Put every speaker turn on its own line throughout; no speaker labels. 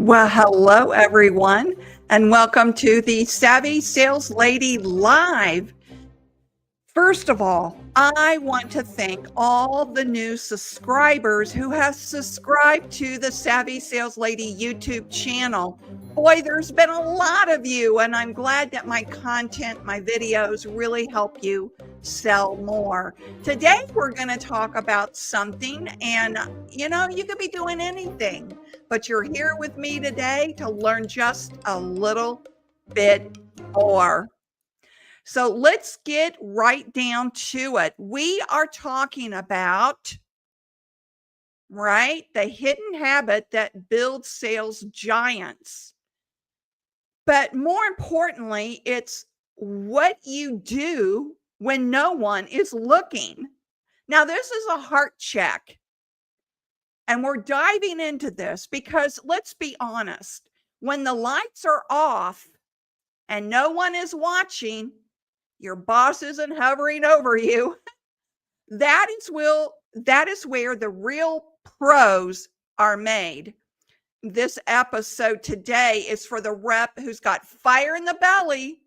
Well, hello, everyone, and welcome to the Savvy Sales Lady Live. First of all, I want to thank all the new subscribers who have subscribed to the Savvy Sales Lady YouTube channel. Boy, there's been a lot of you, and I'm glad that my content, my videos really help you sell more. Today, we're going to talk about something, and you could be doing anything, but you're here with me today to learn just a little bit more. So let's get right down to it. We are talking about, right, the hidden habit that builds sales giants. But more importantly, it's what you do when no one is looking. Now, this is a heart check. And we're diving into this because let's be honest, when the lights are off and no one is watching, your boss isn't hovering over you. That is where the real pros are made. This episode today is for the rep who's got fire in the belly,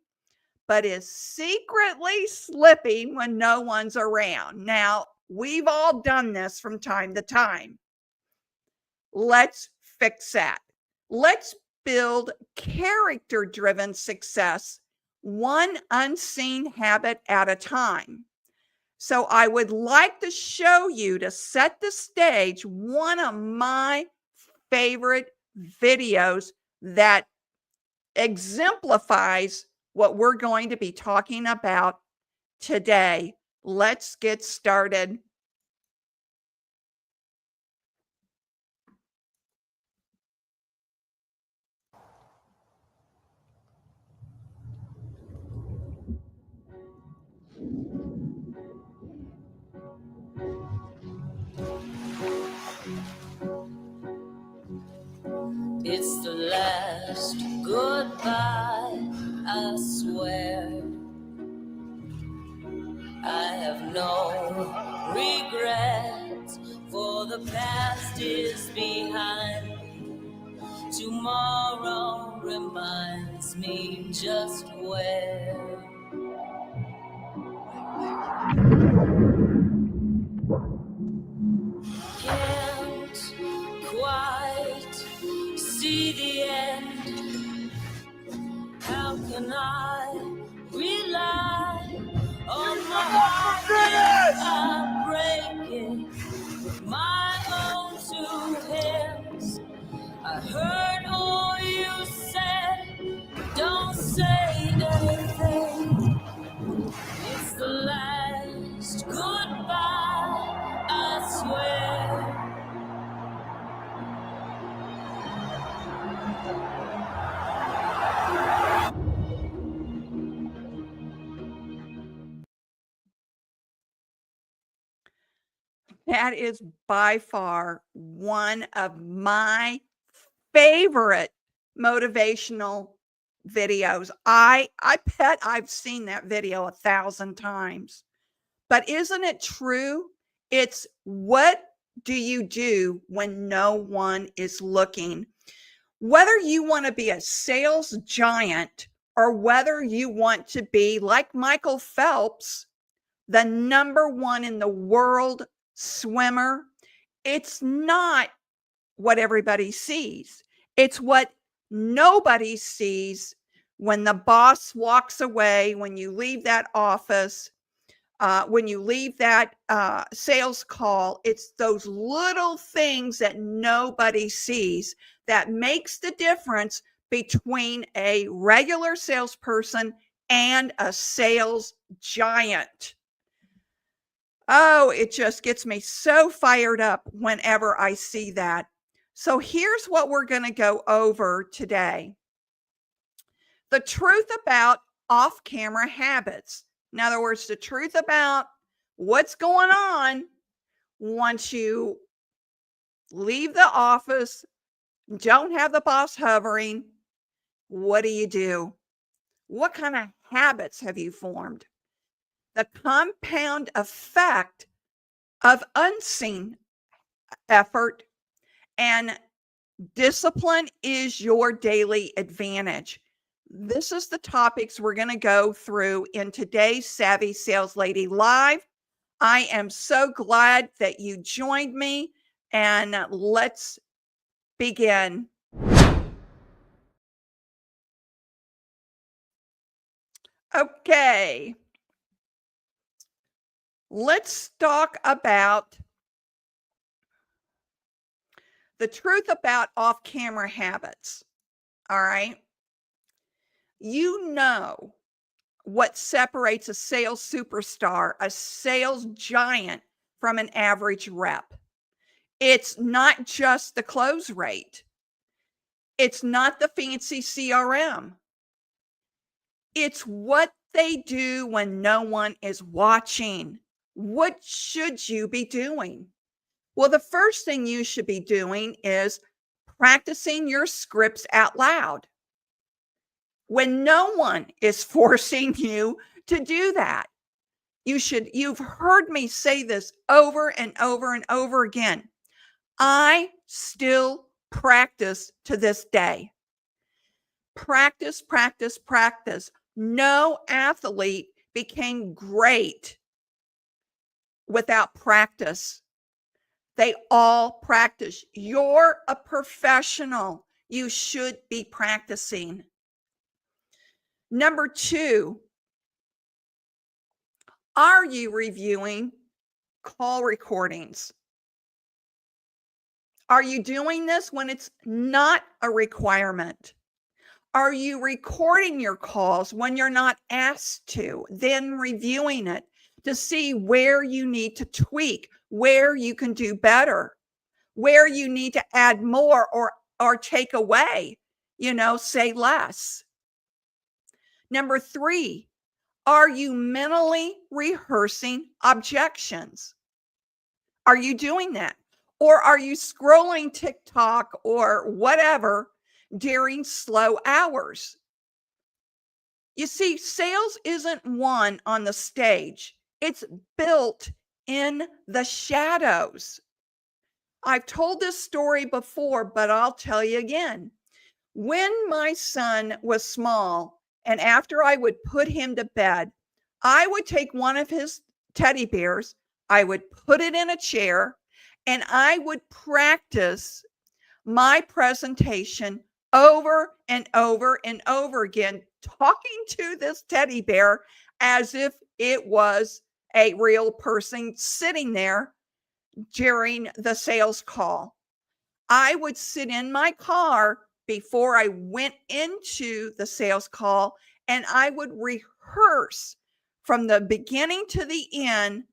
but is secretly slipping when no one's around. Now, we've all done this from time to time. Let's fix that. Let's build character-driven success, one unseen habit at a time. So I would like to show you, to set the stage, one of my favorite videos that exemplifies what we're going to be talking about today. Let's get started.
It's the last goodbye, I swear. I have no regrets, for the past is behind me. Tomorrow reminds me just where. Can't quite see the end. How can I rely on my heart breaking with my own two hands? I heard all you said, don't say anything. It's the last goodbye, I swear.
That is by far one of my favorite motivational videos. I bet I've seen that video 1,000 times. But isn't it true? It's what do you do when no one is looking? Whether you want to be a sales giant or whether you want to be like Michael Phelps, the #1 in the world swimmer, it's not what everybody sees. It's what nobody sees when the boss walks away, when you leave that office, when you leave that sales call. It's those little things that nobody sees that makes the difference between a regular salesperson and a sales giant. Oh, it just gets me so fired up whenever I see that. So here's what we're going to go over today. The truth about off-camera habits. In other words, the truth about what's going on once you leave the office, don't have the boss hovering. What do? What kind of habits have you formed? The compound effect of unseen effort and Discipline is your daily advantage. This is the topics we're going to go through in today's Savvy Sales Lady Live. I am so glad that you joined me, and let's begin. Okay. Let's talk about the truth about off-camera habits. All right. You know what separates a sales superstar, a sales giant, from an average rep. It's not just the close rate. It's not the fancy CRM. It's what they do when no one is watching. What should you be doing? Well, the first thing you should be doing is practicing your scripts out loud when no one is forcing you to do that. You've heard me say this over and over and over again. I still practice to this day. Practice, practice, practice. No athlete became great without practice. They all practice. You're a professional. You should be practicing. Number 2, are you reviewing call recordings? Are you doing this when it's not a requirement? Are you recording your calls when you're not asked to, then reviewing it to see where you need to tweak, where you can do better, where you need to add more or take away, say less? Number 3, are you mentally rehearsing objections? Are you doing that? Or are you scrolling TikTok or whatever during slow hours? You see, sales isn't won on the stage. It's built in the shadows. I've told this story before, but I'll tell you again. When my son was small, and after I would put him to bed, I would take one of his teddy bears, I would put it in a chair, and I would practice my presentation over and over and over again, talking to this teddy bear as if it was a real person sitting there during the sales call. I would sit in my car before I went into the sales call, and I would rehearse from the beginning to the end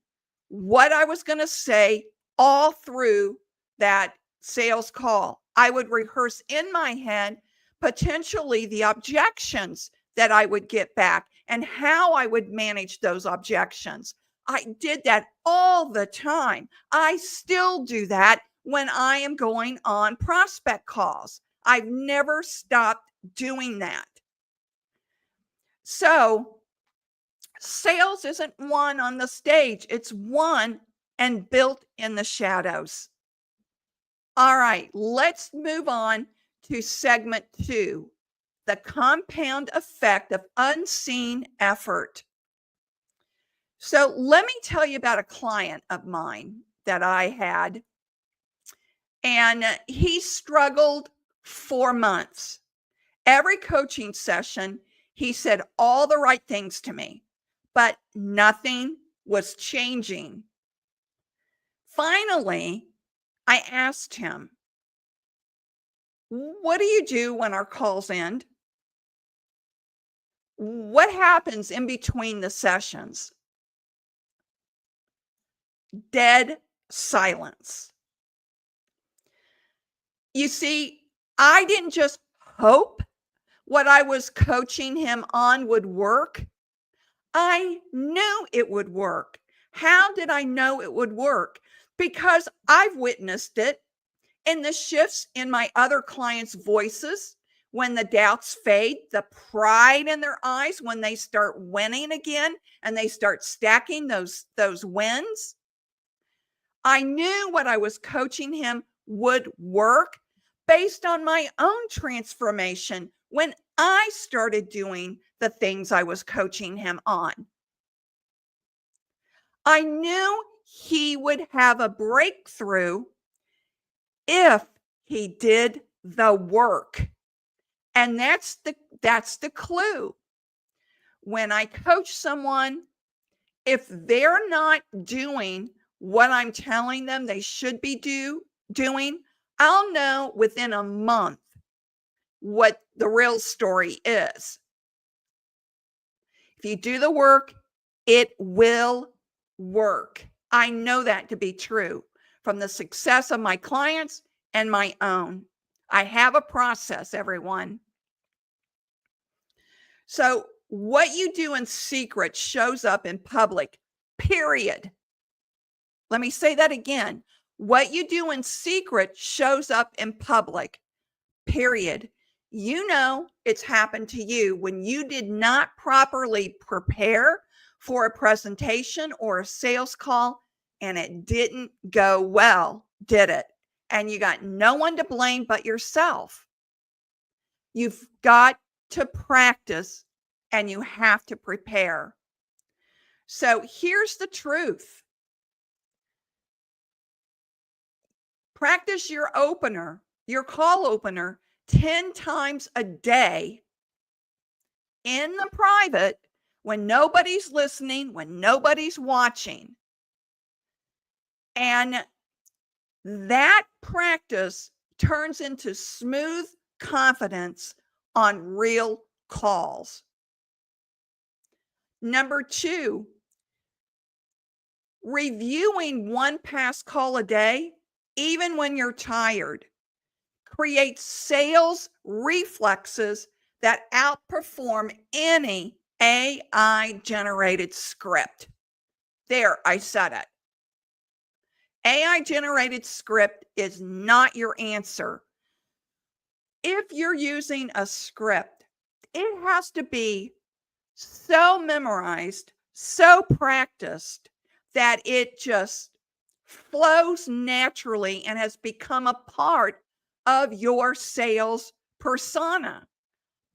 what I was going to say all through that sales call. I would rehearse in my head potentially the objections that I would get back and how I would manage those objections. I did that all the time. I still do that when I am going on prospect calls. I've never stopped doing that. So, sales isn't won on the stage, it's won and built in the shadows. All right, let's move on to segment 2, the compound effect of unseen effort. So, let me tell you about a client of mine that I had, and he struggled for months. Every coaching session, he said all the right things to me, but nothing was changing. Finally, I asked him, "What do you do when our calls end? What happens in between the sessions?" Dead silence. You see, I didn't just hope what I was coaching him on would work. I knew it would work. How did I know it would work? Because I've witnessed it in the shifts in my other clients' voices when the doubts fade, the pride in their eyes when they start winning again and they start stacking those wins. I knew what I was coaching him would work, based on my own transformation when I started doing the things I was coaching him on. I knew he would have a breakthrough if he did the work. And that's the clue. When I coach someone, if they're not doing what I'm telling them they should be doing, I'll know within a month what the real story is. If you do the work, it will work. I know that to be true from the success of my clients and my own. I have a process, everyone. So, what you do in secret shows up in public, period. Let me say that again. What you do in secret shows up in public, period. You know it's happened to you when you did not properly prepare for a presentation or a sales call and it didn't go well, did it? And you got no one to blame but yourself. You've got to practice and you have to prepare. So here's the truth. Practice your opener, your call opener 10 times a day in the private when nobody's listening, when nobody's watching. And that practice turns into smooth confidence on real calls. Number 2, reviewing one past call a day, even when you're tired, creates sales reflexes that outperform any AI generated script. There, I said it. AI generated script is not your answer. If you're using a script, it has to be so memorized, so practiced that it just flows naturally and has become a part of your sales persona.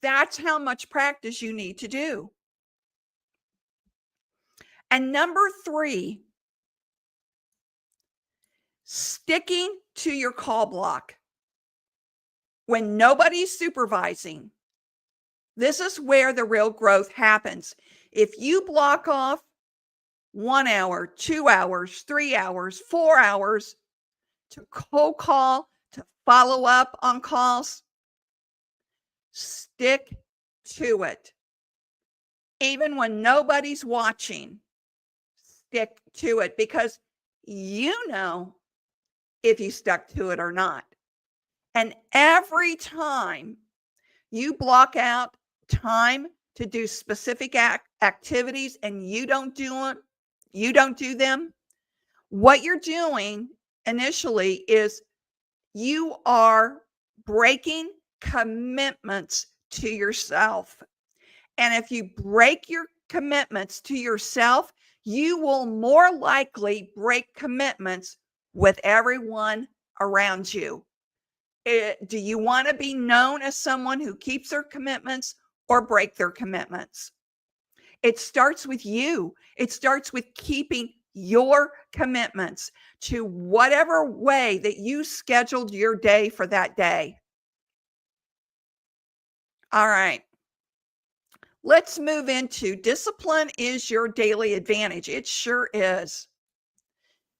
That's how much practice you need to do. And number 3, sticking to your call block when nobody's supervising. This is where the real growth happens. If you block off 1 hour, 2 hours, 3 hours, 4 hours to cold call, to follow up on calls, stick to it. Even when nobody's watching, stick to it because you know if you stuck to it or not. And every time you block out time to do specific activities and you don't do them, what you're doing initially is you are breaking commitments to yourself. And if you break your commitments to yourself, you will more likely break commitments with everyone around you. Do you want to be known as someone who keeps their commitments or break their commitments? It starts with you. It starts with keeping your commitments to whatever way that you scheduled your day for that day. All right. Let's move into discipline is your daily advantage. It sure is.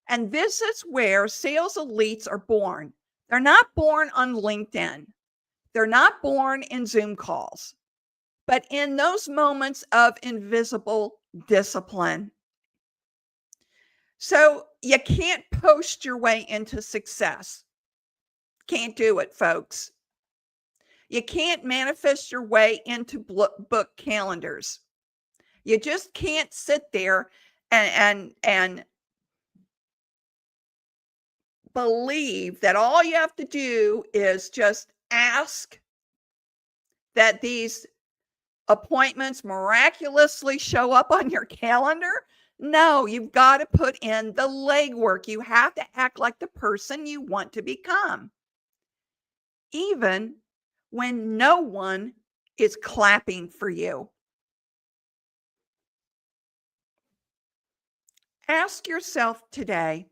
And this is where sales elites are born. They're not born on LinkedIn. They're not born in Zoom calls, but in those moments of invisible discipline. So you can't post your way into success. Can't do it, folks. You can't manifest your way into book calendars. You just can't sit there and believe that all you have to do is just ask that these appointments miraculously show up on your calendar. No, you've got to put in the legwork. You have to act like the person you want to become. even when no one is clapping for you. Ask yourself today,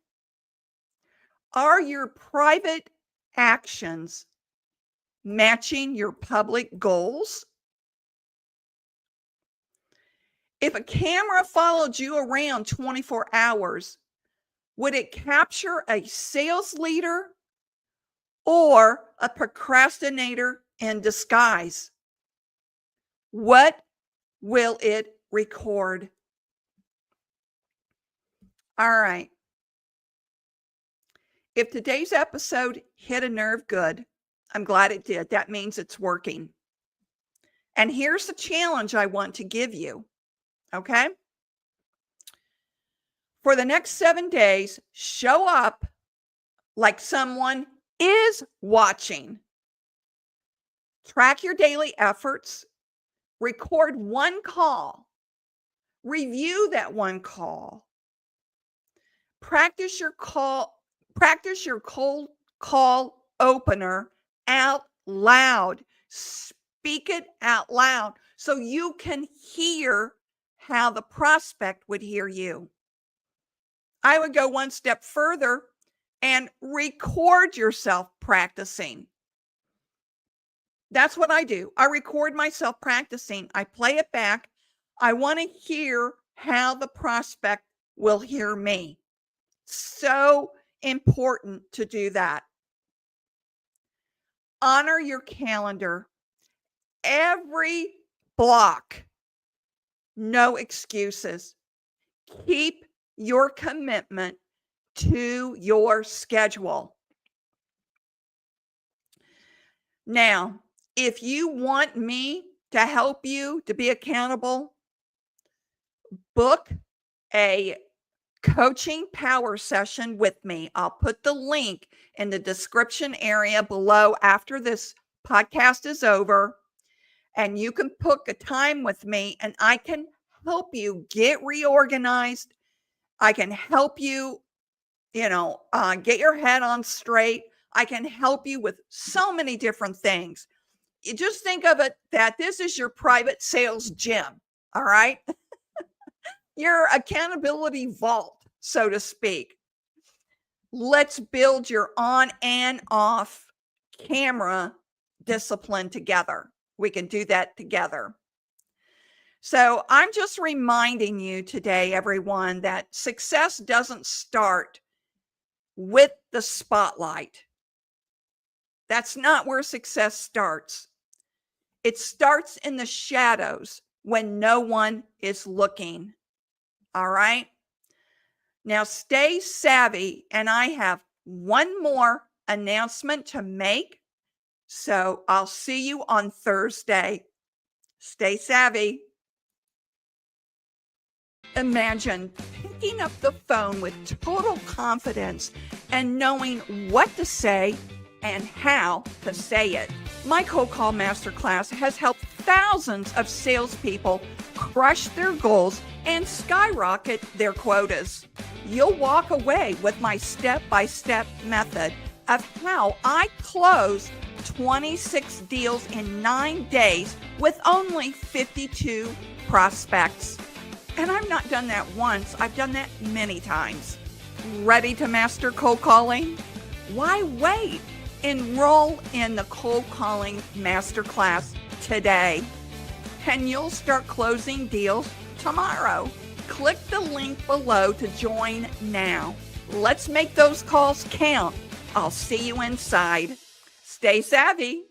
are your private actions matching your public goals? If a camera followed you around 24 hours, would it capture a sales leader or a procrastinator in disguise? What will it record? All right. If today's episode hit a nerve good, I'm glad it did. That means it's working. And here's the challenge I want to give you. Okay? For the next 7 days, show up like someone is watching. Track your daily efforts. Record one call. Review that one call. Practice your cold call opener out loud. Speak it out loud so you can hear how the prospect would hear you. I would go one step further and record yourself practicing. That's what I do. I record myself practicing. I play it back. I want to hear how the prospect will hear me. So important to do that. Honor your calendar. Every block. No excuses. Keep your commitment to your schedule. Now, if you want me to help you to be accountable, book a coaching power session with me. I'll put the link in the description area below after this podcast is over, and you can book a time with me and I can help you get reorganized. I can help you, get your head on straight. I can help you with so many different things. You just think of it that this is your private sales gym. All right. Your accountability vault, so to speak. Let's build your on and off camera discipline together. We can do that together. So I'm just reminding you today, everyone, that success doesn't start with the spotlight. That's not where success starts. It starts in the shadows when no one is looking. All right. Now stay savvy, and I have one more announcement to make. So I'll see you on Thursday. Stay savvy. Imagine picking up the phone with total confidence and knowing what to say and how to say it. My Cold Call Masterclass has helped thousands of salespeople crush their goals and skyrocket their quotas. You'll walk away with my step-by-step method of how I close 26 deals in 9 days with only 52 prospects. And I've not done that once. I've done that many times. Ready to master cold calling? Why wait? Enroll in the Cold Calling Masterclass today, and you'll start closing deals tomorrow. Click the link below to join now. Let's make those calls count. I'll see you inside. Stay savvy.